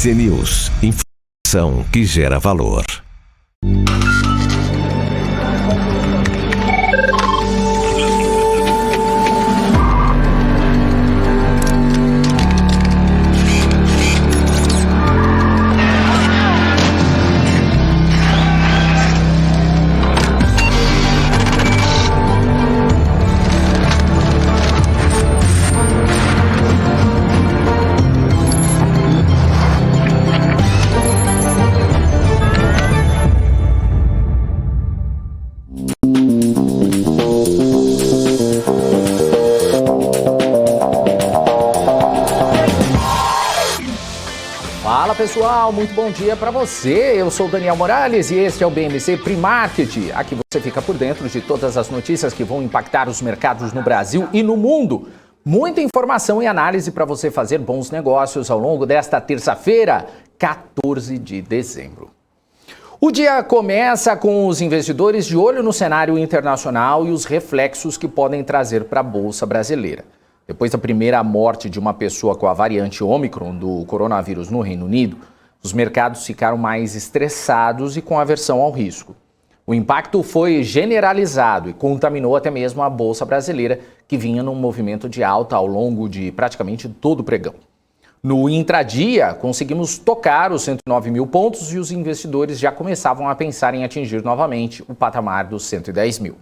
RC News. Informação que gera valor. Fala pessoal, muito bom dia para você. Eu sou o Daniel Morales e este é o BMC Pre-Market. Aqui você fica por dentro de todas as notícias que vão impactar os mercados no Brasil e no mundo. Muita informação e análise para você fazer bons negócios ao longo desta terça-feira, 14 de dezembro. O dia começa com os investidores de olho no cenário internacional e os reflexos que podem trazer para a Bolsa Brasileira. Depois da primeira morte de uma pessoa com a variante Ômicron do coronavírus no Reino Unido, os mercados ficaram mais estressados e com aversão ao risco. O impacto foi generalizado e contaminou até mesmo a Bolsa Brasileira, que vinha num movimento de alta ao longo de praticamente todo o pregão. No intradia, conseguimos tocar os 109 mil pontos e os investidores já começavam a pensar em atingir novamente o patamar dos 110 mil.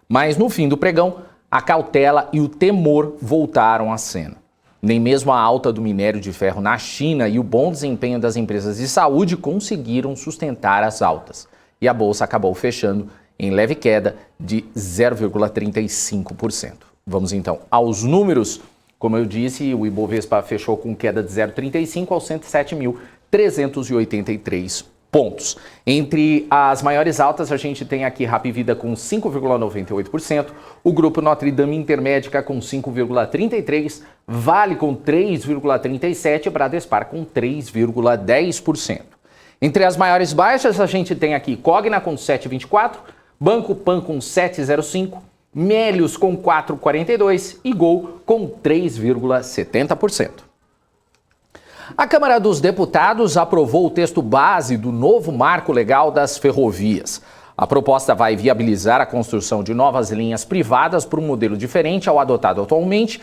Mas no fim do pregão, a cautela e o temor voltaram à cena. Nem mesmo a alta do minério de ferro na China e o bom desempenho das empresas de saúde conseguiram sustentar as altas. E a bolsa acabou fechando em leve queda de 0,35%. Vamos então aos números. Como eu disse, o Ibovespa fechou com queda de 0,35 aos 107.383 pontos. Entre as maiores altas, a gente tem aqui Hapvida com 5,98%, o Grupo Notre Dame Intermédica com 5,33%, Vale com 3,37% e Bradespar com 3,10%. Entre as maiores baixas, a gente tem aqui Cogna com 7,24%, Banco Pan com 7,05%, Melius com 4,42% e Gol com 3,70%. A Câmara dos Deputados aprovou o texto base do novo marco legal das ferrovias. A proposta vai viabilizar a construção de novas linhas privadas por um modelo diferente ao adotado atualmente,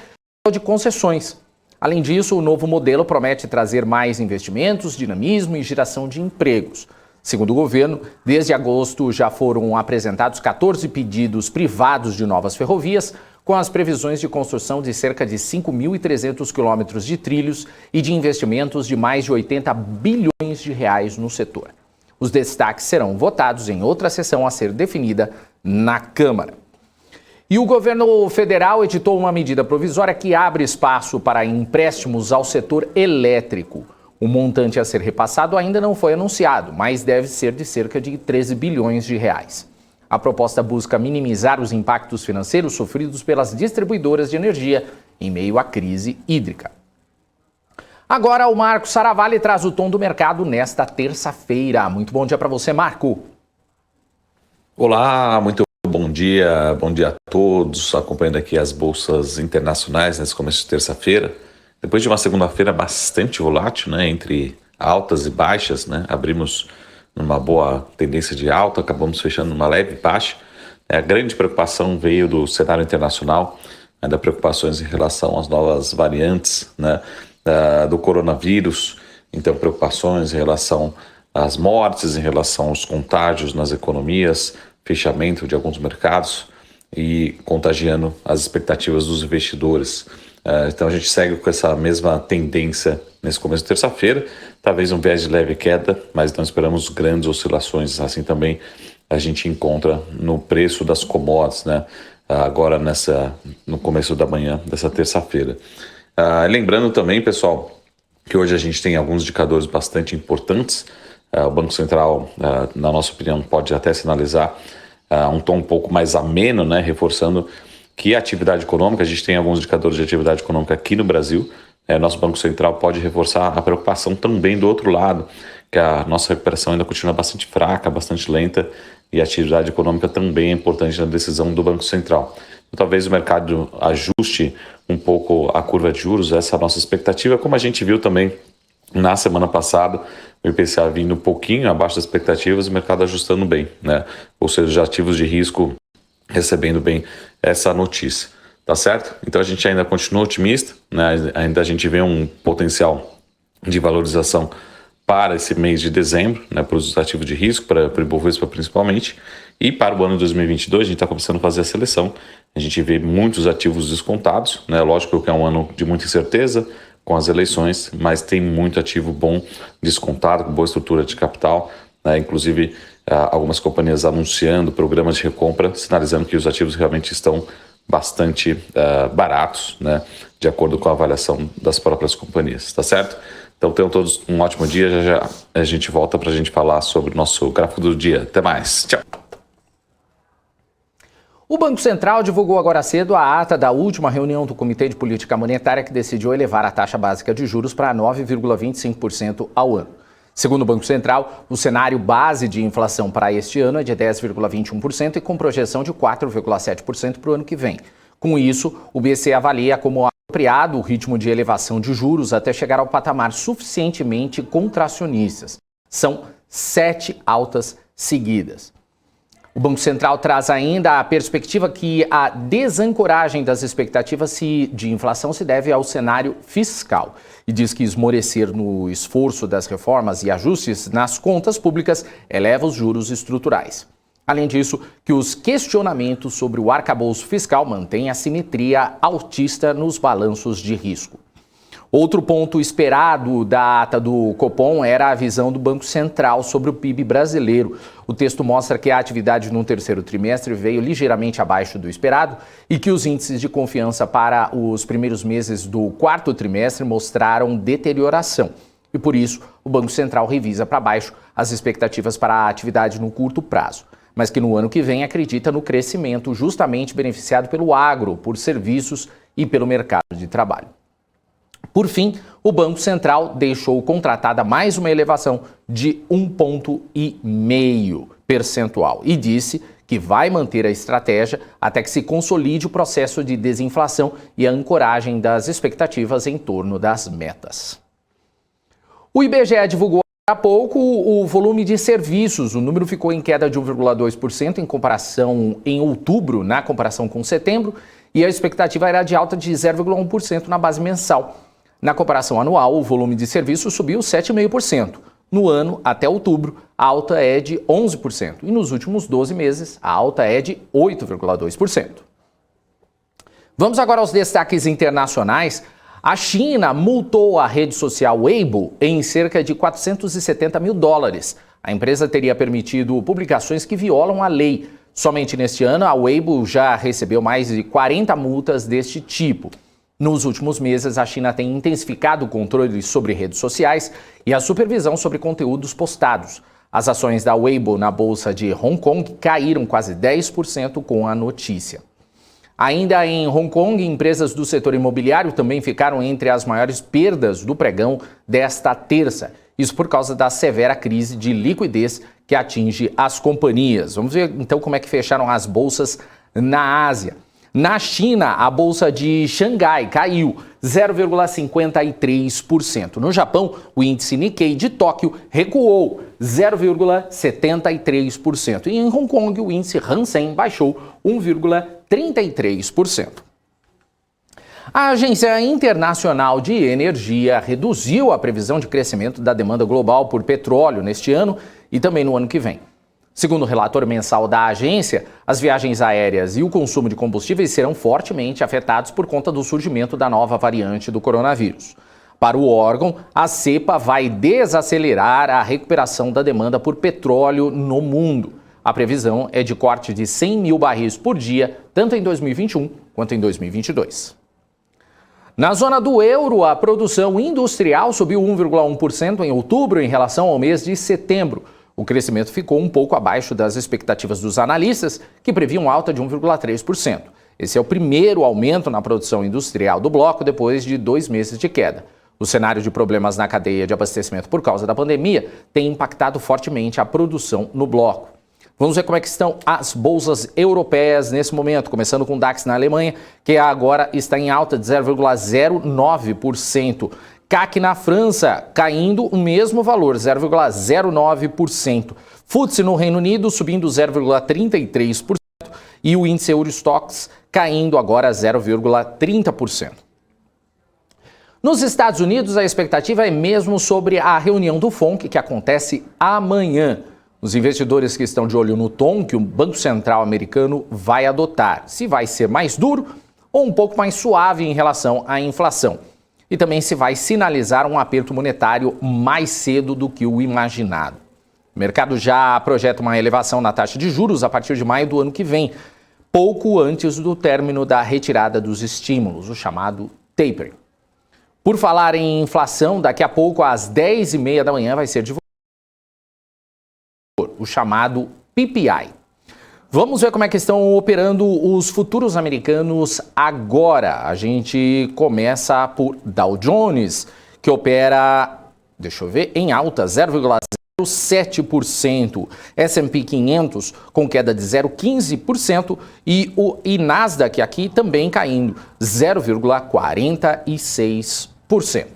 de concessões. Além disso, o novo modelo promete trazer mais investimentos, dinamismo e geração de empregos. Segundo o governo, desde agosto já foram apresentados 14 pedidos privados de novas ferrovias, com as previsões de construção de cerca de 5.300 quilômetros de trilhos e de investimentos de mais de 80 bilhões de reais no setor. Os destaques serão votados em outra sessão a ser definida na Câmara. E o governo federal editou uma medida provisória que abre espaço para empréstimos ao setor elétrico. O montante a ser repassado ainda não foi anunciado, mas deve ser de cerca de 13 bilhões de reais. A proposta busca minimizar os impactos financeiros sofridos pelas distribuidoras de energia em meio à crise hídrica. Agora o Marco Saravalli traz o tom do mercado nesta terça-feira. Muito bom dia para você, Marco. Olá, muito bom dia a todos, acompanhando aqui as bolsas internacionais nesse começo de terça-feira. Depois de uma segunda-feira bastante volátil, né, entre altas e baixas, né, abrimos numa boa tendência de alta, acabamos fechando numa leve baixa. A grande preocupação veio do cenário internacional, ainda preocupações em relação às novas variantes, né, do coronavírus, então preocupações em relação às mortes, em relação aos contágios nas economias, fechamento de alguns mercados e contagiando as expectativas dos investidores. Então a gente segue com essa mesma tendência nesse começo de terça-feira, talvez um viés de leve queda, mas não esperamos grandes oscilações. Assim também a gente encontra no preço das commodities, né? Agora no começo da manhã dessa terça-feira. Lembrando também, pessoal, que hoje a gente tem alguns indicadores bastante importantes. O Banco Central, na nossa opinião, pode até sinalizar um tom um pouco mais ameno, né? Reforçando que a atividade econômica, a gente tem alguns indicadores de atividade econômica aqui no Brasil. Nosso Banco Central pode reforçar a preocupação também do outro lado, que a nossa recuperação ainda continua bastante fraca, bastante lenta, e a atividade econômica também é importante na decisão do Banco Central. Então, talvez o mercado ajuste um pouco a curva de juros, essa é a nossa expectativa, como a gente viu também Na semana passada, o IPCA vindo um pouquinho abaixo das expectativas e o mercado ajustando bem, né? Ou seja, os ativos de risco recebendo bem essa notícia, tá certo? Então a gente ainda continua otimista, né? Ainda a gente vê um potencial de valorização para esse mês de dezembro, né? Para os ativos de risco, para o Ibovespa principalmente, e para o ano 2022 a gente está começando a fazer a seleção. A gente vê muitos ativos descontados, né? Lógico que é um ano de muita incerteza com as eleições, mas tem muito ativo bom descontado, com boa estrutura de capital, né? Inclusive algumas companhias anunciando programas de recompra, sinalizando que os ativos realmente estão bastante baratos, né? De acordo com a avaliação das próprias companhias, tá certo? Então tenham todos um ótimo dia, já já a gente volta para a gente falar sobre o nosso gráfico do dia. Até mais, tchau! O Banco Central divulgou agora cedo a ata da última reunião do Comitê de Política Monetária que decidiu elevar a taxa básica de juros para 9,25% ao ano. Segundo o Banco Central, o cenário base de inflação para este ano é de 10,21% e com projeção de 4,7% para o ano que vem. Com isso, o BC avalia como apropriado o ritmo de elevação de juros até chegar ao patamar suficientemente contracionistas. São 7 altas seguidas. O Banco Central traz ainda a perspectiva que a desancoragem das expectativas de inflação se deve ao cenário fiscal e diz que esmorecer no esforço das reformas e ajustes nas contas públicas eleva os juros estruturais. Além disso, que os questionamentos sobre o arcabouço fiscal mantêm a simetria altista nos balanços de risco. Outro ponto esperado da ata do Copom era a visão do Banco Central sobre o PIB brasileiro. O texto mostra que a atividade no terceiro trimestre veio ligeiramente abaixo do esperado e que os índices de confiança para os primeiros meses do quarto trimestre mostraram deterioração. E por isso, o Banco Central revisa para baixo as expectativas para a atividade no curto prazo, mas que no ano que vem acredita no crescimento justamente beneficiado pelo agro, por serviços e pelo mercado de trabalho. Por fim, o Banco Central deixou contratada mais uma elevação de 1,5 percentual e disse que vai manter a estratégia até que se consolide o processo de desinflação e a ancoragem das expectativas em torno das metas. O IBGE divulgou há pouco o volume de serviços. O número ficou em queda de 1,2% em outubro, na comparação com setembro, e a expectativa era de alta de 0,1% na base mensal. Na comparação anual, o volume de serviços subiu 7,5%. No ano, até outubro, a alta é de 11%. E nos últimos 12 meses, a alta é de 8,2%. Vamos agora aos destaques internacionais. A China multou a rede social Weibo em cerca de $470 mil. A empresa teria permitido publicações que violam a lei. Somente neste ano, a Weibo já recebeu mais de 40 multas deste tipo. Nos últimos meses, a China tem intensificado o controle sobre redes sociais e a supervisão sobre conteúdos postados. As ações da Weibo na bolsa de Hong Kong caíram quase 10% com a notícia. Ainda em Hong Kong, empresas do setor imobiliário também ficaram entre as maiores perdas do pregão desta terça. Isso por causa da severa crise de liquidez que atinge as companhias. Vamos ver então como é que fecharam as bolsas na Ásia. Na China, a bolsa de Xangai caiu 0,53%. No Japão, o índice Nikkei de Tóquio recuou 0,73%. E em Hong Kong, o índice Hang Seng baixou 1,33%. A Agência Internacional de Energia reduziu a previsão de crescimento da demanda global por petróleo neste ano e também no ano que vem. Segundo o relatório mensal da agência, as viagens aéreas e o consumo de combustíveis serão fortemente afetados por conta do surgimento da nova variante do coronavírus. Para o órgão, a cepa vai desacelerar a recuperação da demanda por petróleo no mundo. A previsão é de corte de 100 mil barris por dia, tanto em 2021 quanto em 2022. Na zona do euro, a produção industrial subiu 1,1% em outubro em relação ao mês de setembro. O crescimento ficou um pouco abaixo das expectativas dos analistas, que previam alta de 1,3%. Esse é o primeiro aumento na produção industrial do bloco depois de 2 meses de queda. O cenário de problemas na cadeia de abastecimento por causa da pandemia tem impactado fortemente a produção no bloco. Vamos ver como é que estão as bolsas europeias nesse momento, começando com o DAX na Alemanha, que agora está em alta de 0,09%. CAC na França, caindo o mesmo valor, 0,09%. FTSE no Reino Unido, subindo 0,33%. E o índice Eurostoxx caindo agora 0,30%. Nos Estados Unidos, a expectativa é mesmo sobre a reunião do FONC, que acontece amanhã. Os investidores que estão de olho no tom que o Banco Central americano vai adotar, se vai ser mais duro ou um pouco mais suave em relação à inflação. E também se vai sinalizar um aperto monetário mais cedo do que o imaginado. O mercado já projeta uma elevação na taxa de juros a partir de maio do ano que vem, pouco antes do término da retirada dos estímulos, o chamado tapering. Por falar em inflação, daqui a pouco, às 10h30 da manhã, vai ser divulgado o chamado PPI. Vamos ver como é que estão operando os futuros americanos agora. A gente começa por Dow Jones, que opera, em alta, 0,07%. S&P 500 com queda de 0,15% e o Nasdaq aqui também caindo, 0,46%.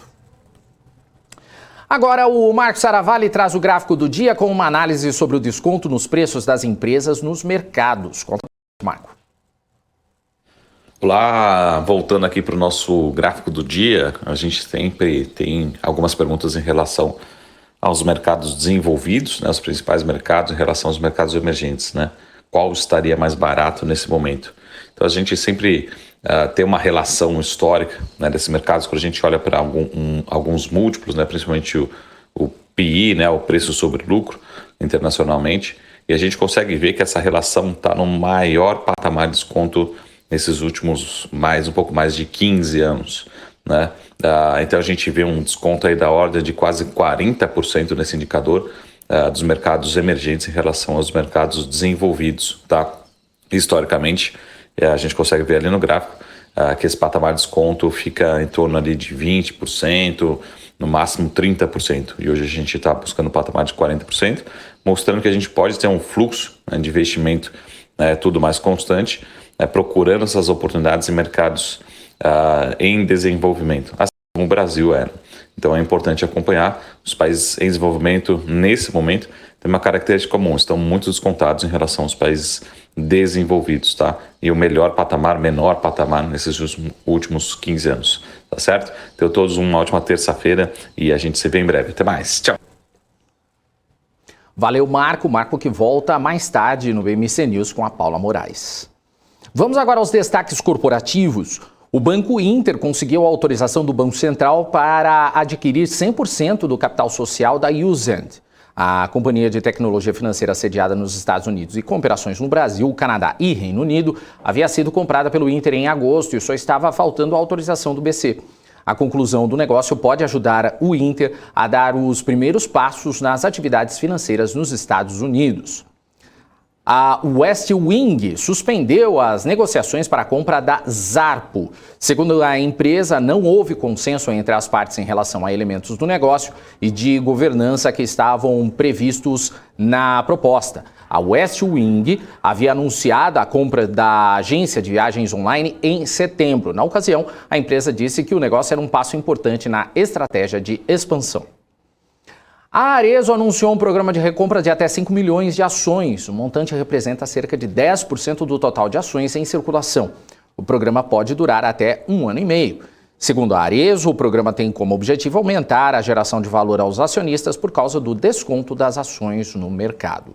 Agora o Marcos Saravalli traz o gráfico do dia com uma análise sobre o desconto nos preços das empresas nos mercados. Conta, Marco. Olá, voltando aqui para o nosso gráfico do dia, a gente sempre tem algumas perguntas em relação aos mercados desenvolvidos, né, os principais mercados em relação aos mercados emergentes, né? Qual estaria mais barato nesse momento? Então a gente sempre tem uma relação histórica, né, desses mercados, quando a gente olha para alguns múltiplos, né, principalmente o PI, né, o preço sobre lucro internacionalmente, e a gente consegue ver que essa relação está no maior patamar de desconto nesses últimos um pouco mais de 15 anos. Né? Então a gente vê um desconto aí da ordem de quase 40% nesse indicador dos mercados emergentes em relação aos mercados desenvolvidos. Tá? Historicamente, a gente consegue ver ali no gráfico que esse patamar de desconto fica em torno ali de 20%, no máximo 30%. E hoje a gente está buscando um patamar de 40%, mostrando que a gente pode ter um fluxo, né, de investimento tudo mais constante, procurando essas oportunidades em mercados em desenvolvimento, assim como o Brasil era. Então é importante acompanhar. Os países em desenvolvimento, nesse momento, tem uma característica comum, estão muito descontados em relação aos países desenvolvidos, tá? E o menor patamar nesses últimos 15 anos, tá certo? Então todos uma ótima terça-feira e a gente se vê em breve. Até mais, tchau! Valeu, Marco. Marco que volta mais tarde no BMC News com a Paula Moraes. Vamos agora aos destaques corporativos. O Banco Inter conseguiu a autorização do Banco Central para adquirir 100% do capital social da Usent. A companhia de tecnologia financeira sediada nos Estados Unidos e com operações no Brasil, Canadá e Reino Unido, havia sido comprada pelo Inter em agosto e só estava faltando a autorização do BC. A conclusão do negócio pode ajudar o Inter a dar os primeiros passos nas atividades financeiras nos Estados Unidos. A West Wing suspendeu as negociações para a compra da Zarpo. Segundo a empresa, não houve consenso entre as partes em relação a elementos do negócio e de governança que estavam previstos na proposta. A West Wing havia anunciado a compra da agência de viagens online em setembro. Na ocasião, a empresa disse que o negócio era um passo importante na estratégia de expansão. A Arezzo anunciou um programa de recompra de até 5 milhões de ações. O montante representa cerca de 10% do total de ações em circulação. O programa pode durar até 1 ano e meio. Segundo a Arezzo, o programa tem como objetivo aumentar a geração de valor aos acionistas por causa do desconto das ações no mercado.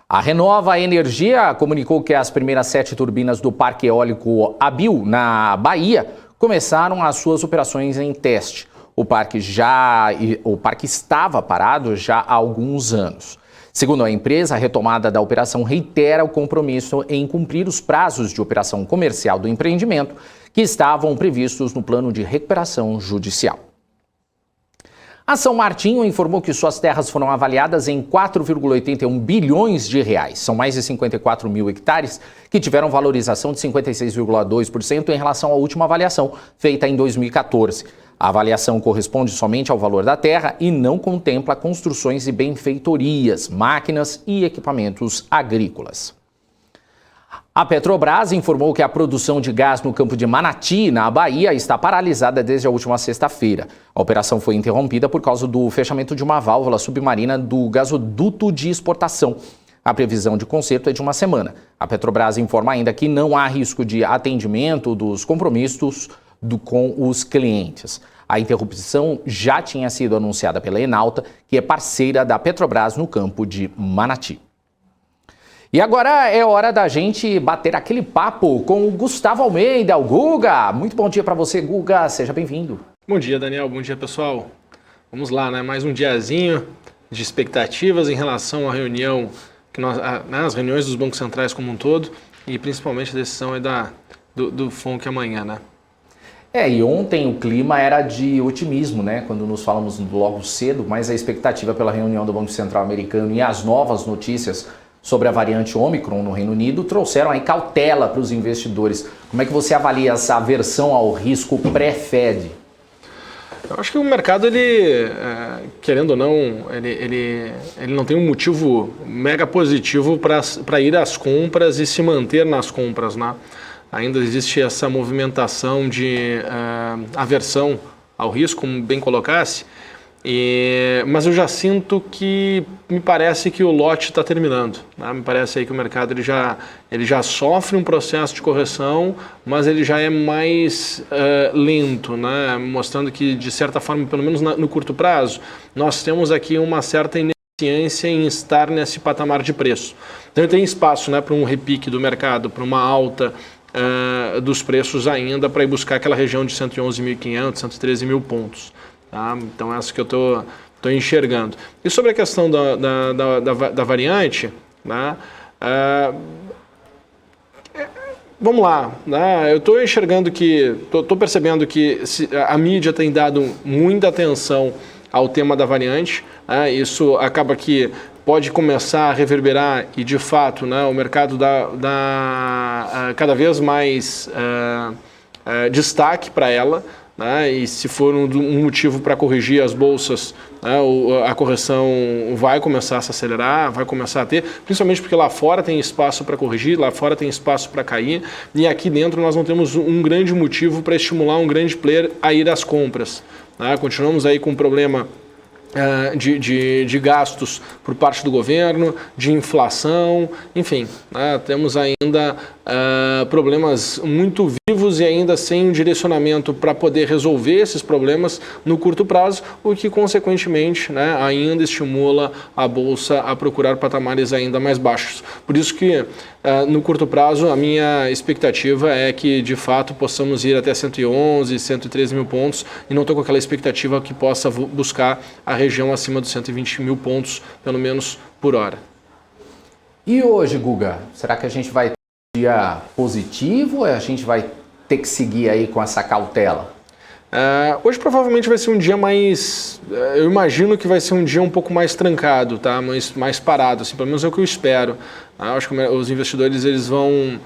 A Renova Energia comunicou que as primeiras 7 turbinas do Parque Eólico Abil, na Bahia, começaram as suas operações em teste. O parque estava parado já há alguns anos. Segundo a empresa, a retomada da operação reitera o compromisso em cumprir os prazos de operação comercial do empreendimento que estavam previstos no plano de recuperação judicial. A São Martinho informou que suas terras foram avaliadas em 4,81 bilhões de reais. São mais de 54 mil hectares que tiveram valorização de 56,2% em relação à última avaliação, feita em 2014. A avaliação corresponde somente ao valor da terra e não contempla construções e benfeitorias, máquinas e equipamentos agrícolas. A Petrobras informou que a produção de gás no campo de Manati, na Bahia, está paralisada desde a última sexta-feira. A operação foi interrompida por causa do fechamento de uma válvula submarina do gasoduto de exportação. A previsão de conserto é de uma semana. A Petrobras informa ainda que não há risco de atendimento dos compromissos com os clientes. A interrupção já tinha sido anunciada pela Enalta, que é parceira da Petrobras no campo de Manati. E agora é hora da gente bater aquele papo com o Gustavo Almeida, o Guga. Muito bom dia para você, Guga. Seja bem-vindo. Bom dia, Daniel. Bom dia, pessoal. Vamos lá, né? Mais um diazinho de expectativas em relação à reunião, as reuniões dos bancos centrais como um todo, e principalmente a decisão do FONC amanhã, né? E ontem o clima era de otimismo, né? Quando nos falamos logo cedo, mas a expectativa pela reunião do Banco Central americano e as novas notícias sobre a variante Ômicron no Reino Unido trouxeram aí cautela para os investidores. Como é que você avalia essa aversão ao risco pré-Fed? Eu acho que o mercado, querendo ou não, ele não tem um motivo mega positivo para ir às compras e se manter nas compras, né? Ainda existe essa movimentação de aversão ao risco, como bem colocasse, mas eu já sinto que me parece que o lote está terminando, né? Me parece aí que o mercado ele já sofre um processo de correção, mas ele já é mais lento, né? Mostrando que, de certa forma, pelo menos no curto prazo, nós temos aqui uma certa ineficiência em estar nesse patamar de preço. Então tem espaço, né, para um repique do mercado, para uma alta dos preços ainda, para ir buscar aquela região de 111.500, 113.000 pontos. Tá? Então essa que eu estou enxergando. E sobre a questão da variante, né? Vamos lá, né? Eu estou enxergando que, estou percebendo que a mídia tem dado muita atenção ao tema da variante, né? Isso acaba que pode começar a reverberar e, de fato, né, o mercado dá cada vez mais destaque para ela. Né, e se for um motivo para corrigir as bolsas, né, a correção vai começar a se acelerar, vai começar a ter, principalmente porque lá fora tem espaço para corrigir, lá fora tem espaço para cair, e aqui dentro nós não temos um grande motivo para estimular um grande player a ir às compras. Né, continuamos aí com um problema de gastos por parte do governo, de inflação, enfim, né, temos ainda problemas muito vivos e ainda sem um direcionamento para poder resolver esses problemas no curto prazo, o que consequentemente, né, ainda estimula a Bolsa a procurar patamares ainda mais baixos. Por isso que no curto prazo a minha expectativa é que de fato possamos ir até 111, 113 mil pontos e não estou com aquela expectativa que possa buscar a região acima dos 120 mil pontos, pelo menos por hora. E hoje, Guga, será que a gente vai ter um dia positivo ou a gente vai ter que seguir aí com essa cautela? Hoje provavelmente vai ser um dia mais, eu imagino que vai ser um dia um pouco mais trancado, tá? mais parado, assim, pelo menos é o que eu espero. Acho que os investidores eles vão,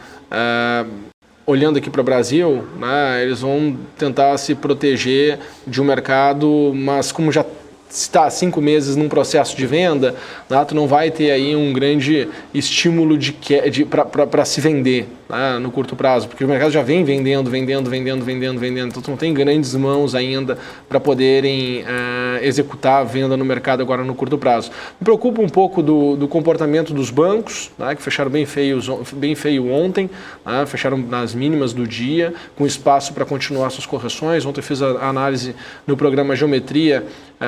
olhando aqui para o Brasil, né, eles vão tentar se proteger de um mercado, mas como já está há 5 meses num processo de venda, né, tu não vai ter aí um grande estímulo para se vender, né, no curto prazo, porque o mercado já vem vendendo, então tu não tem grandes mãos ainda para poderem executar a venda no mercado agora no curto prazo. Me preocupa um pouco do comportamento dos bancos, né, que fecharam bem feio ontem, né, fecharam nas mínimas do dia, com espaço para continuar suas correções. Ontem eu fiz a análise no programa Geometria,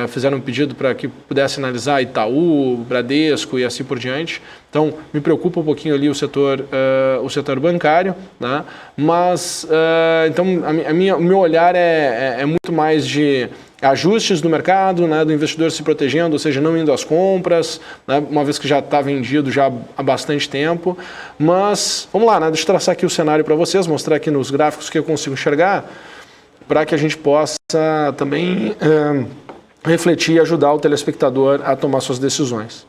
fizeram um pedido para que pudesse analisar Itaú, Bradesco e assim por diante. Então, me preocupa um pouquinho ali o setor bancário, né? Mas, então, o meu olhar é muito mais de ajustes no mercado, né, do investidor se protegendo, ou seja, não indo às compras, né, uma vez que já está vendido já há bastante tempo. Mas, vamos lá, né, deixa eu traçar aqui o cenário para vocês, mostrar aqui nos gráficos que eu consigo enxergar, para que a gente possa também refletir e ajudar o telespectador a tomar suas decisões.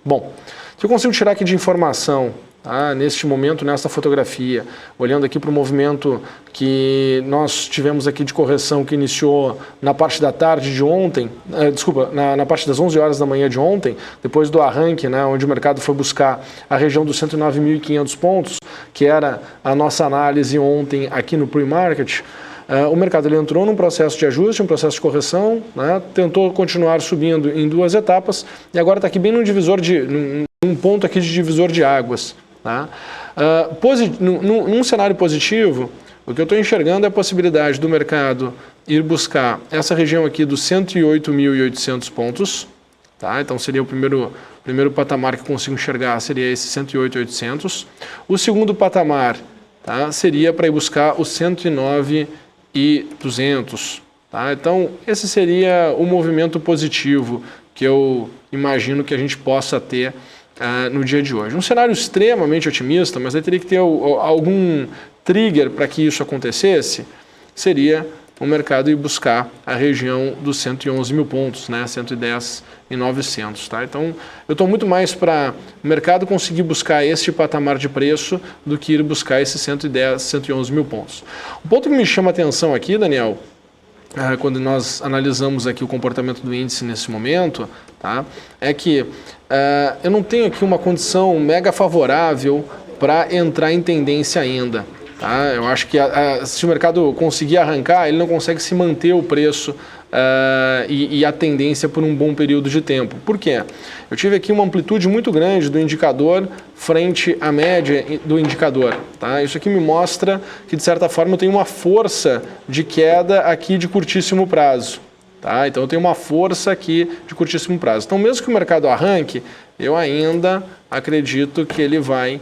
Bom, o que eu consigo tirar aqui de informação neste momento, nesta fotografia, olhando aqui para o movimento que nós tivemos aqui de correção que iniciou na parte da tarde de ontem, na parte das 11 horas da manhã de ontem, depois do arranque, né, onde o mercado foi buscar a região dos 109.500 pontos, que era a nossa análise ontem aqui no pre-market. O mercado ele entrou num processo de ajuste, um processo de correção, né, tentou continuar subindo em 2 etapas e agora está aqui bem num ponto aqui de divisor de águas. Tá? Num cenário positivo, o que eu estou enxergando é a possibilidade do mercado ir buscar essa região aqui dos 108.800 pontos. Tá? Então seria o primeiro patamar que eu consigo enxergar, seria esse 108.800. O segundo patamar, tá, seria para ir buscar os 109.200. Tá? Então esse seria o movimento positivo que eu imagino que a gente possa ter no dia de hoje. Um cenário extremamente otimista, mas aí teria que ter algum trigger para que isso acontecesse, seria o mercado ir buscar a região dos 111 mil pontos, né? 110.900. Tá? Então, eu estou muito mais para o mercado conseguir buscar este patamar de preço do que ir buscar esses 111 mil pontos. Um ponto que me chama a atenção aqui, Daniel, quando nós analisamos aqui o comportamento do índice nesse momento, tá, é que eu não tenho aqui uma condição mega favorável para entrar em tendência ainda. Tá? Eu acho que se o mercado conseguir arrancar, ele não consegue se manter o preço e a tendência por um bom período de tempo. Por quê? Eu tive aqui uma amplitude muito grande do indicador frente à média do indicador. Tá? Isso aqui me mostra que, de certa forma, eu tenho uma força de queda aqui de curtíssimo prazo. Tá? Então, eu tenho uma força aqui de curtíssimo prazo. Então, mesmo que o mercado arranque, eu ainda acredito que ele vai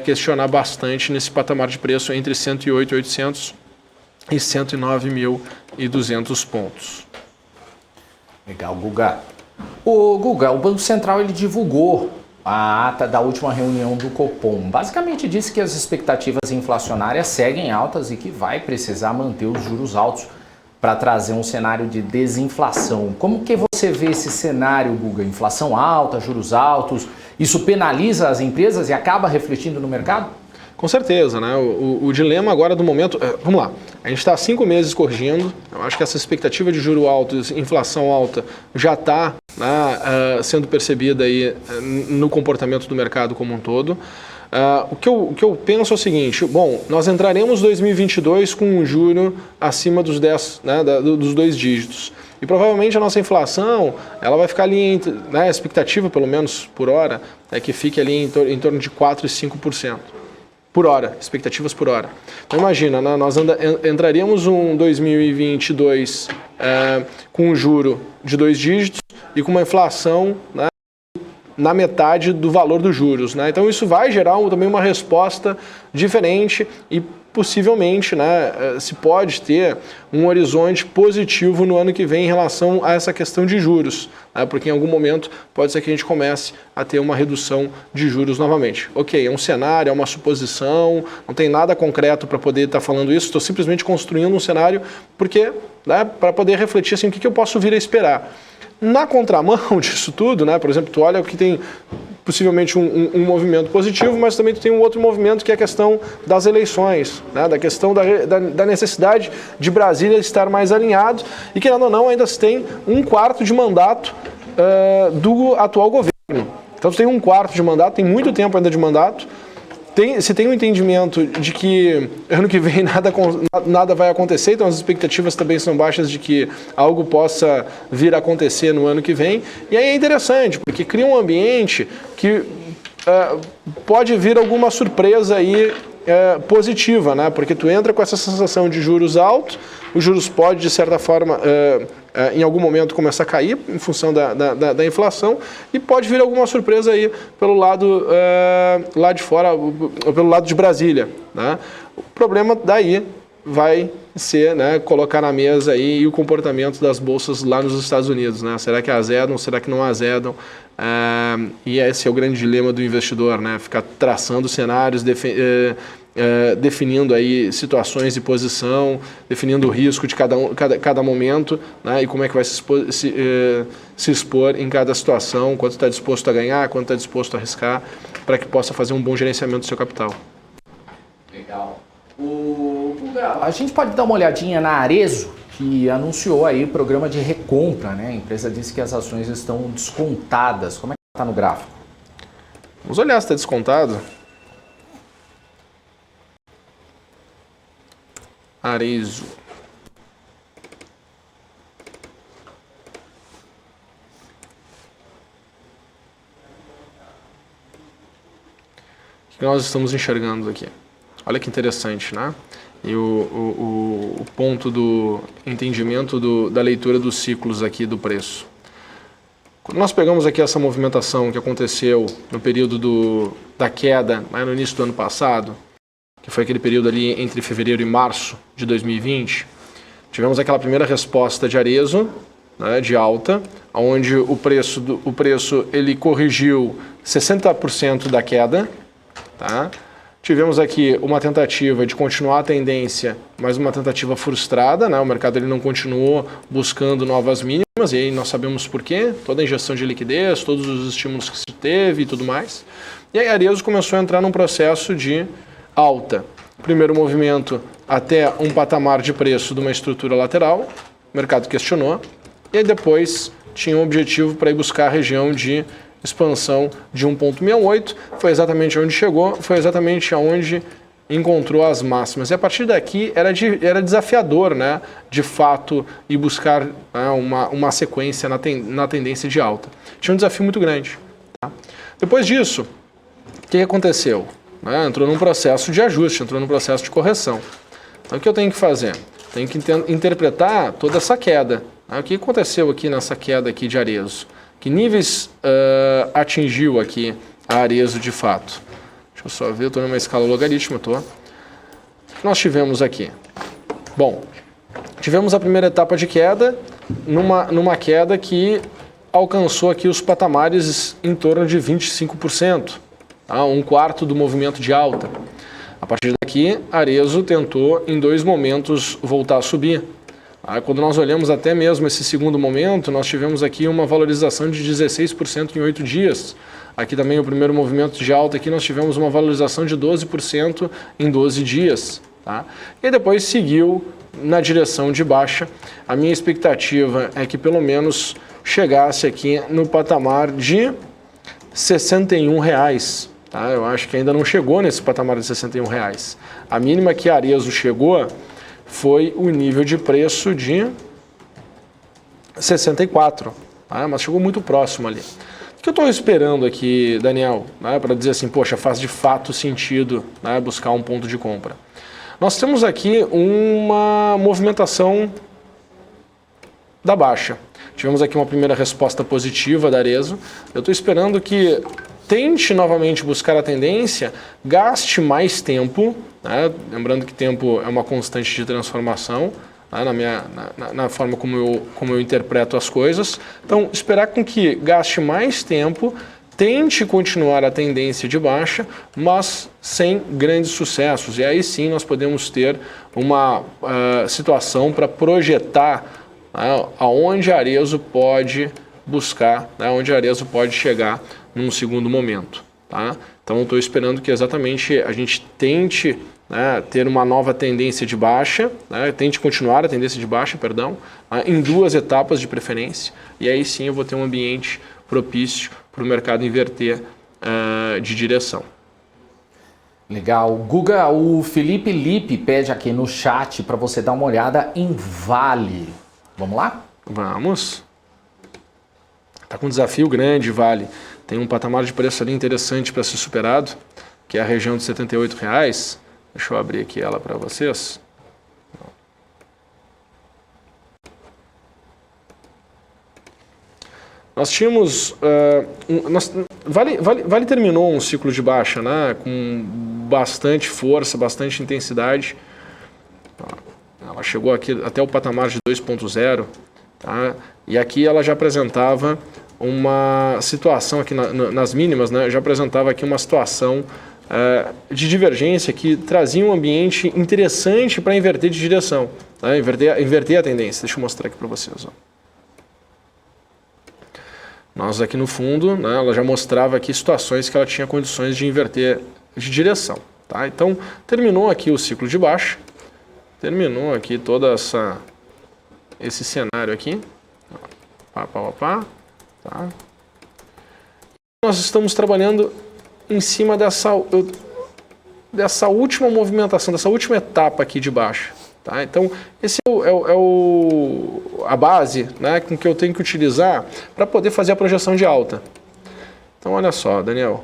questionar bastante nesse patamar de preço entre 108.800 e 109.200 pontos. Legal, Guga. O Banco Central ele divulgou a ata da última reunião do Copom. Basicamente disse que as expectativas inflacionárias seguem altas e que vai precisar manter os juros altos para trazer um cenário de desinflação. Como que você vê esse cenário, Guga? Inflação alta, juros altos, isso penaliza as empresas e acaba refletindo no mercado? Com certeza, né? O dilema agora do momento... vamos lá, a gente está há 5 meses corrigindo, eu acho que essa expectativa de juro alto, inflação alta, já está sendo percebida aí, no comportamento do mercado como um todo. O que eu penso é o seguinte, bom, nós entraremos 2022 com um juro acima dos 10, né, dos 2 dígitos. E provavelmente a nossa inflação, ela vai ficar ali, né, a expectativa, pelo menos por hora, é que fique ali em torno de 4% e 5%. Por hora, expectativas por hora. Então imagina, né, nós entraríamos um 2022 com um juro de 2 dígitos e com uma inflação, né, na metade do valor dos juros. Né? Então isso vai gerar também uma resposta diferente e possivelmente, né, se pode ter um horizonte positivo no ano que vem em relação a essa questão de juros, né? Porque em algum momento pode ser que a gente comece a ter uma redução de juros novamente. Ok, é um cenário, é uma suposição, não tem nada concreto para poder estar falando isso, estou simplesmente construindo um cenário porque, né, para poder refletir assim, o que eu posso vir a esperar. Na contramão disso tudo, né, por exemplo, tu olha que tem possivelmente um movimento positivo, mas também tu tem um outro movimento que é a questão das eleições, né, da questão da necessidade de Brasília estar mais alinhado e, querendo ou não, ainda se tem 1/4 de mandato do atual governo. Então tu tem 1/4 de mandato, tem muito tempo ainda de mandato. Se tem um entendimento de que ano que vem nada vai acontecer, então as expectativas também são baixas de que algo possa vir a acontecer no ano que vem. E aí é interessante, porque cria um ambiente que pode vir alguma surpresa aí positiva, né? Porque tu entra com essa sensação de juros altos, os juros podem, de certa forma, em algum momento começar a cair em função da inflação e pode vir alguma surpresa aí pelo lado lá de fora, pelo lado de Brasília, né? O problema daí vai ser, né, colocar na mesa aí o comportamento das bolsas lá nos Estados Unidos, né? Será que azedam, será que não azedam? E esse é o grande dilema do investidor, né? Ficar traçando cenários, definindo aí situações de posição, definindo o risco de cada momento, né? E como é que vai se expor em cada situação, quanto está disposto a ganhar, quanto está disposto a arriscar. para que possa fazer um bom gerenciamento do seu capital. Legal. A gente pode dar uma olhadinha na Arezzo, que anunciou aí programa de recompra, né? A empresa disse que as ações estão descontadas. Como é que está no gráfico? Vamos olhar se está descontado. Arezzo. O que nós estamos enxergando aqui? Olha que interessante, né? E o ponto do entendimento da leitura dos ciclos aqui do preço. Quando nós pegamos aqui essa movimentação que aconteceu no período da queda, no início do ano passado, que foi aquele período ali entre fevereiro e março de 2020, tivemos aquela primeira resposta de Arezzo, né, de alta, onde o preço ele corrigiu 60% da queda, tá? Tivemos aqui uma tentativa de continuar a tendência, mas uma tentativa frustrada, né? O mercado ele não continuou buscando novas mínimas, e aí nós sabemos por quê, toda a injeção de liquidez, todos os estímulos que se teve e tudo mais. E aí a Arezzo começou a entrar num processo de alta. Primeiro movimento até um patamar de preço de uma estrutura lateral, o mercado questionou, e aí depois tinha um objetivo para ir buscar a região de expansão de 1,68, foi exatamente onde chegou, foi exatamente onde encontrou as máximas. E a partir daqui era desafiador, né, de fato, ir buscar, né, uma sequência na tendência de alta. Tinha um desafio muito grande. Tá? Depois disso, o que aconteceu? Né, entrou num processo de ajuste, entrou num processo de correção. Então o que eu tenho que fazer? Tenho que interpretar toda essa queda. Né? O que aconteceu aqui nessa queda aqui de Arezzo? Que níveis atingiu aqui a Arezzo de fato? Deixa eu só ver, eu estou numa escala logarítmica, O que nós tivemos aqui? Bom, tivemos a primeira etapa de queda, numa queda que alcançou aqui os patamares em torno de 25%, tá? Um quarto do movimento de alta. A partir daqui, a Arezzo tentou em 2 momentos voltar a subir. Quando nós olhamos até mesmo esse segundo momento, nós tivemos aqui uma valorização de 16% em 8 dias. Aqui também o primeiro movimento de alta, aqui nós tivemos uma valorização de 12% em 12 dias. Tá? E depois seguiu na direção de baixa. A minha expectativa é que pelo menos chegasse aqui no patamar de R$ 61. Tá? Eu acho que ainda não chegou nesse patamar de R$ 61. A mínima que a Arezzo chegou foi o nível de preço de 64, tá? Mas chegou muito próximo ali. O que eu estou esperando aqui, Daniel, né, para dizer assim, poxa, faz de fato sentido, né, buscar um ponto de compra? Nós temos aqui uma movimentação da baixa. Tivemos aqui uma primeira resposta positiva da Arezzo. Eu estou esperando que tente novamente buscar a tendência, gaste mais tempo, né? Lembrando que tempo é uma constante de transformação, né? na forma como eu interpreto as coisas. Então, esperar com que gaste mais tempo, tente continuar a tendência de baixa, mas sem grandes sucessos. E aí sim nós podemos ter uma situação para projetar, né, aonde a Arezzo pode buscar, né, onde a Arezzo pode chegar num segundo momento. Tá? Então estou esperando que exatamente a gente tente, né, ter uma nova tendência de baixa, né, tente continuar a tendência de baixa, perdão, em 2 etapas de preferência, e aí sim eu vou ter um ambiente propício para o mercado inverter de direção. Legal. Guga, o Felipe Lippe pede aqui no chat para você dar uma olhada em Vale. Vamos lá? Vamos. Está com um desafio grande, Vale. Tem um patamar de preço ali interessante para ser superado, que é a região de R$ 78. Deixa eu abrir aqui ela para vocês. Nós tínhamos... Vale terminou um ciclo de baixa, né, com bastante força, bastante intensidade. Ela chegou aqui até o patamar de 2.0, tá? E aqui ela já apresentava uma situação aqui nas mínimas, né, já apresentava aqui uma situação de divergência que trazia um ambiente interessante para inverter de direção, tá? Inverter a tendência. Deixa eu mostrar aqui para vocês. Ó. Nós aqui no fundo, né, ela já mostrava aqui situações que ela tinha condições de inverter de direção. Tá? Então, terminou aqui o ciclo de baixa, terminou aqui todo esse cenário aqui. Tá? Nós estamos trabalhando em cima dessa última movimentação, dessa última etapa aqui de baixa. Tá? Então, esse a base, né, com que eu tenho que utilizar para poder fazer a projeção de alta. Então, olha só, Daniel.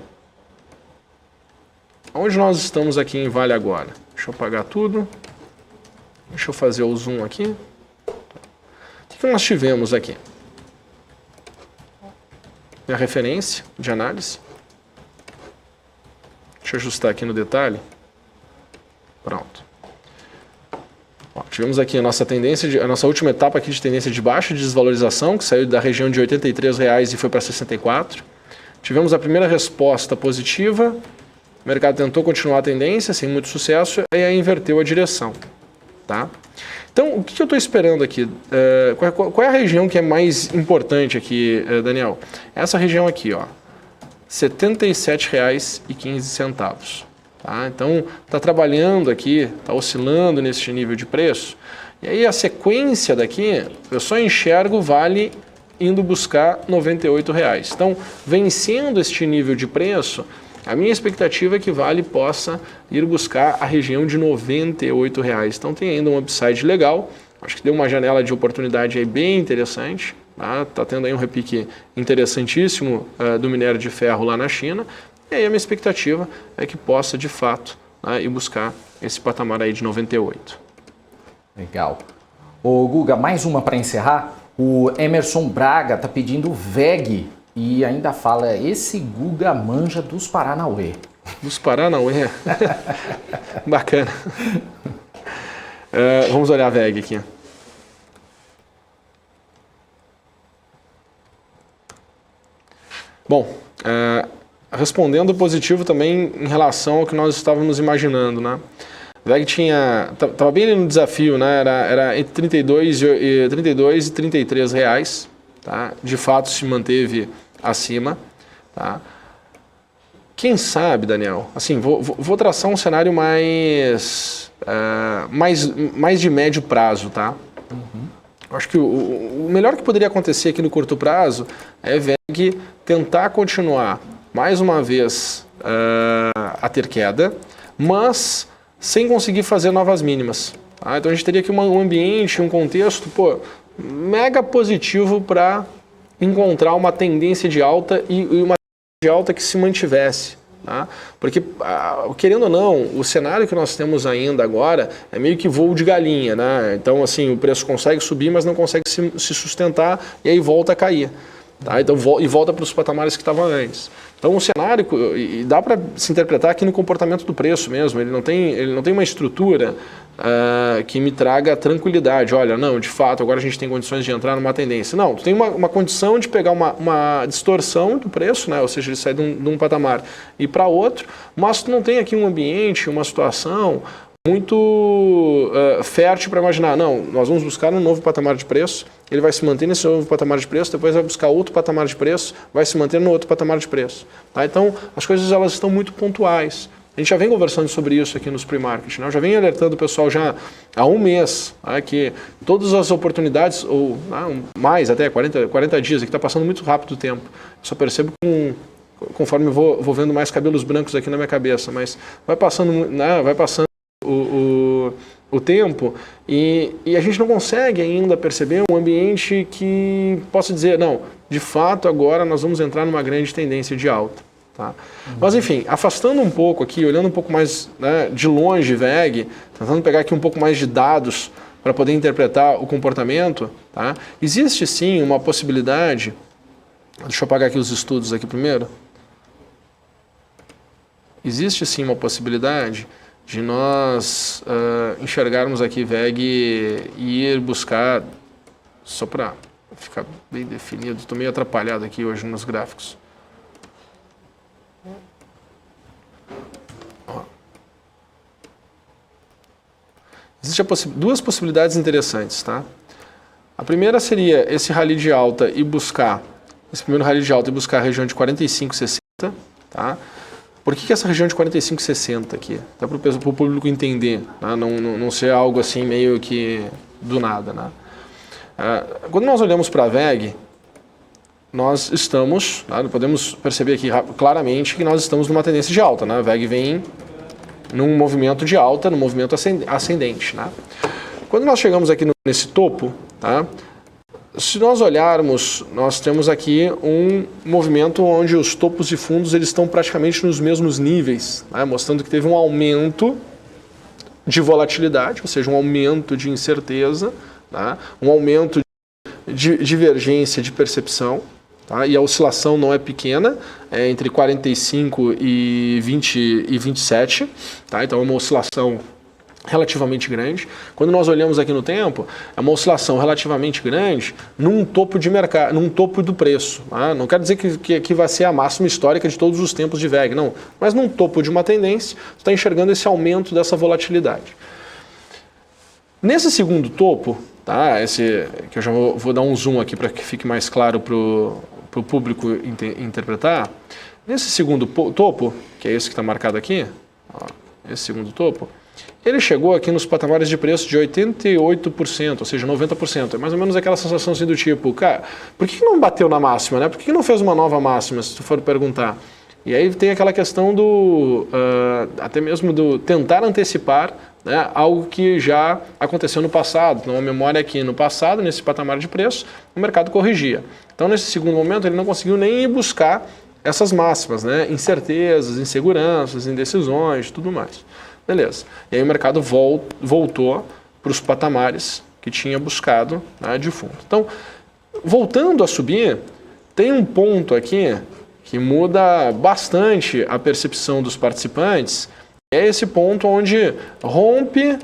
Onde nós estamos aqui em Vale agora? Deixa eu apagar tudo. Deixa eu fazer o zoom aqui. O que nós tivemos aqui? Minha referência de análise. Deixa eu ajustar aqui no detalhe. Pronto. Ó, tivemos aqui a nossa tendência, a nossa última etapa aqui de tendência de baixa de desvalorização, que saiu da região de R$ 83,00 e foi para 64. Tivemos a primeira resposta positiva. O mercado tentou continuar a tendência, sem muito sucesso, e aí inverteu a direção. Tá? Então, o que eu estou esperando aqui? Qual é a região que é mais importante aqui, Daniel? Essa região aqui, ó, R$ 77,15. Tá? Então, está trabalhando aqui, está oscilando nesse nível de preço. E aí a sequência daqui, eu só enxergo Vale indo buscar R$ 98,00. Então, vencendo este nível de preço, a minha expectativa é que Vale possa ir buscar a região de R$ 98,00. Então tem ainda um upside legal, acho que deu uma janela de oportunidade aí bem interessante. Tá tendo aí um repique interessantíssimo do minério de ferro lá na China. E aí a minha expectativa é que possa de fato ir buscar esse patamar aí de 98. Legal. Ô Guga, mais uma para encerrar. O Emerson Braga está pedindo VEG. E ainda fala, esse Guga manja dos Paranauê. Dos Paranauê? Bacana. Vamos olhar a VEG aqui. Bom, respondendo positivo também em relação ao que nós estávamos imaginando, né? A VEG estava bem ali no desafio, né? Era entre 32 e R$ 33,00. Tá? De fato se manteve acima. Tá? Quem sabe, Daniel, assim, vou traçar um cenário mais de médio prazo. Tá? Uhum. Acho que o melhor que poderia acontecer aqui no curto prazo é a VEG tentar continuar mais uma vez a ter queda, mas sem conseguir fazer novas mínimas. Tá? Então a gente teria aqui um ambiente, um contexto, mega positivo para encontrar uma tendência de alta e uma tendência de alta que se mantivesse. Tá? Porque, querendo ou não, o cenário que nós temos ainda agora é meio que voo de galinha. Né? Então, assim, o preço consegue subir, mas não consegue se sustentar e aí volta a cair. Tá? Então, volta para os patamares que estavam antes. Então, o cenário, e dá para se interpretar aqui no comportamento do preço mesmo, ele não tem uma estrutura que me traga tranquilidade. Olha, não, de fato, agora a gente tem condições de entrar numa tendência. Não, tu tem uma condição de pegar uma distorção do preço, né? Ou seja, ele sai de um patamar e para outro, mas tu não tem aqui um ambiente, uma situação muito fértil para imaginar, não, nós vamos buscar um novo patamar de preço, ele vai se manter nesse novo patamar de preço, depois vai buscar outro patamar de preço, vai se manter no outro patamar de preço. Tá? Então, as coisas elas estão muito pontuais. A gente já vem conversando sobre isso aqui nos pre-market, né? Eu já venho alertando o pessoal já há um mês, né, que todas as oportunidades, ou mais até 40 dias, que está passando muito rápido o tempo. Eu só percebo conforme eu vou vendo mais cabelos brancos aqui na minha cabeça, mas vai passando o tempo e a gente não consegue ainda perceber um ambiente que possa dizer, não, de fato agora nós vamos entrar numa grande tendência de alta. Tá? Mas enfim, afastando um pouco aqui, olhando um pouco mais, né, de longe VEG, tentando pegar aqui um pouco mais de dados para poder interpretar o comportamento, tá? Existe sim uma possibilidade, deixa eu apagar aqui os estudos aqui primeiro, existe sim uma possibilidade de nós enxergarmos aqui VEG e ir buscar, só para ficar bem definido, estou meio atrapalhado aqui hoje nos gráficos. Existem duas possibilidades interessantes. Tá? A primeira seria esse rally de alta e buscar esse primeiro rally de alta e buscar a região de 45,60, tá? Por que essa região de 45,60 aqui? Dá para o público entender, né? Não ser algo assim meio que do nada, né? Quando nós olhamos para a VEG, nós estamos, né, podemos perceber aqui claramente que nós estamos numa tendência de alta, né? A VEG vem num movimento de alta, num movimento ascendente, né? Quando nós chegamos aqui nesse topo, tá? Se nós olharmos, nós temos aqui um movimento onde os topos e fundos eles estão praticamente nos mesmos níveis, né? Mostrando que teve um aumento de volatilidade, ou seja, um aumento de incerteza, tá? Um aumento de divergência de percepção, tá? E a oscilação não é pequena, é entre 45 e 27, tá? Então é uma oscilação relativamente grande. Quando nós olhamos aqui no tempo, é uma oscilação relativamente grande num topo de mercado, num topo do preço, tá? Não quer dizer que vai ser a máxima histórica de todos os tempos de VEG, não. Mas num topo de uma tendência, você está enxergando esse aumento dessa volatilidade. Nesse segundo topo, tá? Esse que eu já vou dar um zoom aqui para que fique mais claro para o público interpretar. Nesse segundo topo, que é esse que está marcado aqui, ó, esse segundo topo, ele chegou aqui nos patamares de preço de 88%, ou seja, 90%. É mais ou menos aquela sensação assim do tipo, cara, por que não bateu na máxima, né? Por que não fez uma nova máxima, se tu for perguntar? E aí tem aquela questão do, até mesmo do tentar antecipar, né, algo que já aconteceu no passado. Então a memória é que no passado, nesse patamar de preço, o mercado corrigia. Então nesse segundo momento ele não conseguiu nem ir buscar essas máximas, né? Incertezas, inseguranças, indecisões, tudo mais. Beleza. E aí o mercado voltou para os patamares que tinha buscado, né, de fundo. Então, voltando a subir, tem um ponto aqui que muda bastante a percepção dos participantes. É esse ponto onde rompe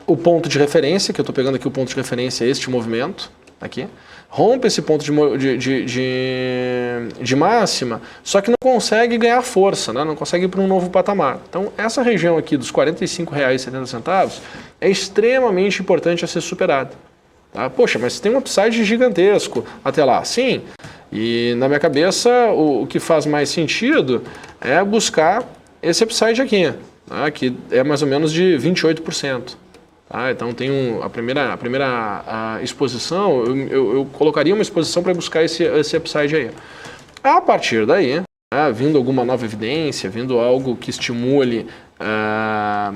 o ponto de referência, que eu estou pegando aqui o ponto de referência, este movimento aqui. Rompe esse ponto de máxima, só que não consegue ganhar força, né? Não consegue ir para um novo patamar. Então, essa região aqui dos R$ 45,70 é extremamente importante a ser superada. Tá? Poxa, mas tem um upside gigantesco até lá. Sim, e na minha cabeça o que faz mais sentido é buscar esse upside aqui, tá? Que é mais ou menos de 28%. Ah, então tem a primeira exposição, eu colocaria uma exposição para buscar esse upside aí. A partir daí, vindo alguma nova evidência, vindo algo que estimule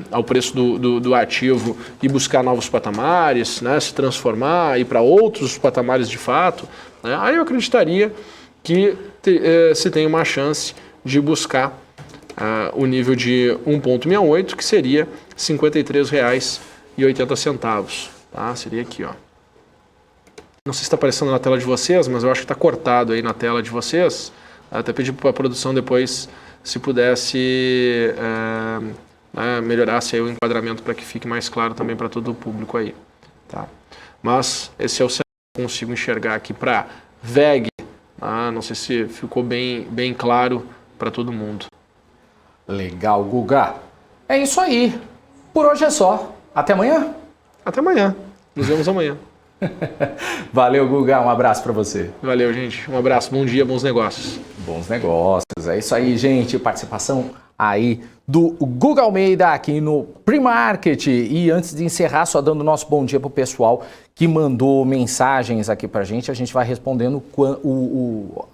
ao preço do ativo e buscar novos patamares, né, se transformar, ir para outros patamares de fato, né, aí eu acreditaria que se tem uma chance de buscar o nível de 1,68, que seria R$ 53,80, tá? Seria aqui, ó. Não sei se está aparecendo na tela de vocês, mas eu acho que está cortado aí na tela de vocês. Até pedi para a produção depois, se pudesse melhorasse aí o enquadramento para que fique mais claro também para todo o público aí, tá? Mas esse é o cenário que eu consigo enxergar aqui para VEG. Não sei se ficou bem claro para todo mundo. Legal, Guga. É isso aí. Por hoje é só. Até amanhã? Até amanhã. Nos vemos amanhã. Valeu, Guga. Um abraço para você. Valeu, gente. Um abraço. Bom dia, bons negócios. Bons negócios. É isso aí, gente. Participação aí do Guga Almeida aqui no Pre-Market. E antes de encerrar, só dando nosso bom dia pro pessoal que mandou mensagens aqui pra gente. A gente vai respondendo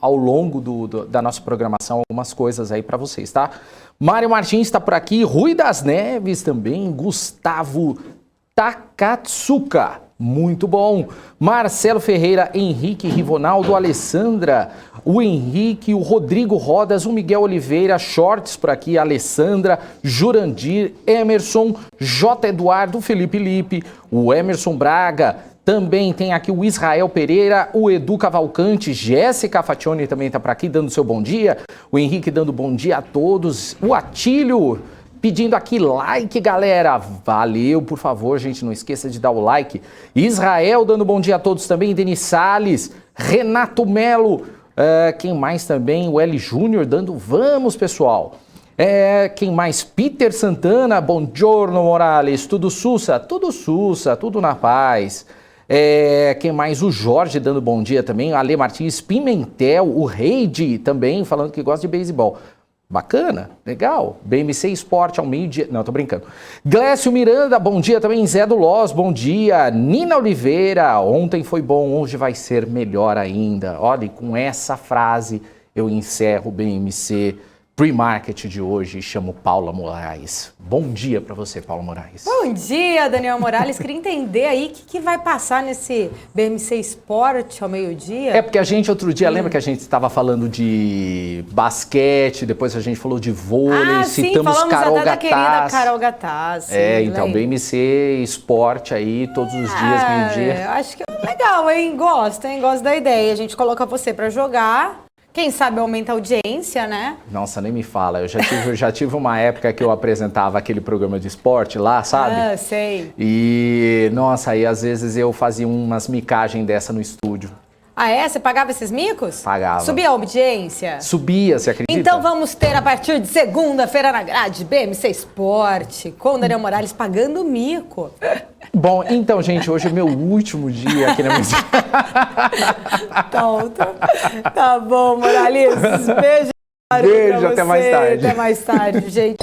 ao longo da nossa programação algumas coisas aí para vocês, tá? Mário Martins está por aqui, Rui das Neves também, Gustavo Takatsuka, muito bom. Marcelo Ferreira, Henrique Rivonaldo, Alessandra, o Henrique, o Rodrigo Rodas, o Miguel Oliveira, Shorts por aqui, Alessandra, Jurandir, Emerson, J. Eduardo, Felipe Lipe, o Emerson Braga. Também tem aqui o Israel Pereira, o Edu Cavalcante, Jéssica Fationi também está por aqui dando seu bom dia. O Henrique dando bom dia a todos. O Atílio pedindo aqui like, galera. Valeu, por favor, gente, não esqueça de dar o like. Israel dando bom dia a todos também. Denis Salles, Renato Melo. Quem mais também? O L Júnior dando vamos, pessoal. Quem mais? Peter Santana, buongiorno Morales. Tudo sussa, tudo na paz. Quem mais? O Jorge dando bom dia também. Ale Martins Pimentel, o Reide também falando que gosta de beisebol. Bacana, legal. BMC Esporte ao meio-dia. Não, tô brincando. Glécio Miranda, bom dia também. Zé do Loz, bom dia. Nina Oliveira, ontem foi bom, hoje vai ser melhor ainda. Olha, e com essa frase eu encerro o BMC Pre-Market de hoje e chamo Paula Moraes. Bom dia para você, Paula Moraes. Bom dia, Daniel Morales. Queria entender aí o que vai passar nesse BMC Esporte ao meio-dia. Porque a gente outro dia, lembra que a gente estava falando de basquete, depois a gente falou de vôlei, citamos falamos Carol até da querida Gataz. Carol Gataz. Então, BMC Esporte aí, todos os dias, meio-dia. Acho que é legal, hein? Gosto da ideia. A gente coloca você para jogar. Quem sabe aumenta a audiência, né? Nossa, nem me fala. Eu já tive uma época que eu apresentava aquele programa de esporte lá, sabe? Sei. E, nossa, aí às vezes eu fazia umas micagens dessa no estúdio. Ah, é? Você pagava esses micos? Pagava. Subia a audiência? Subia, você acredita? Então vamos ter a partir de segunda-feira na grade BMC Esporte, com o Daniel Morales pagando mico. Bom, então, gente, hoje é meu último dia aqui na minha... Tá bom, Morales. Beijo. Beijo, até mais tarde. Até mais tarde, gente.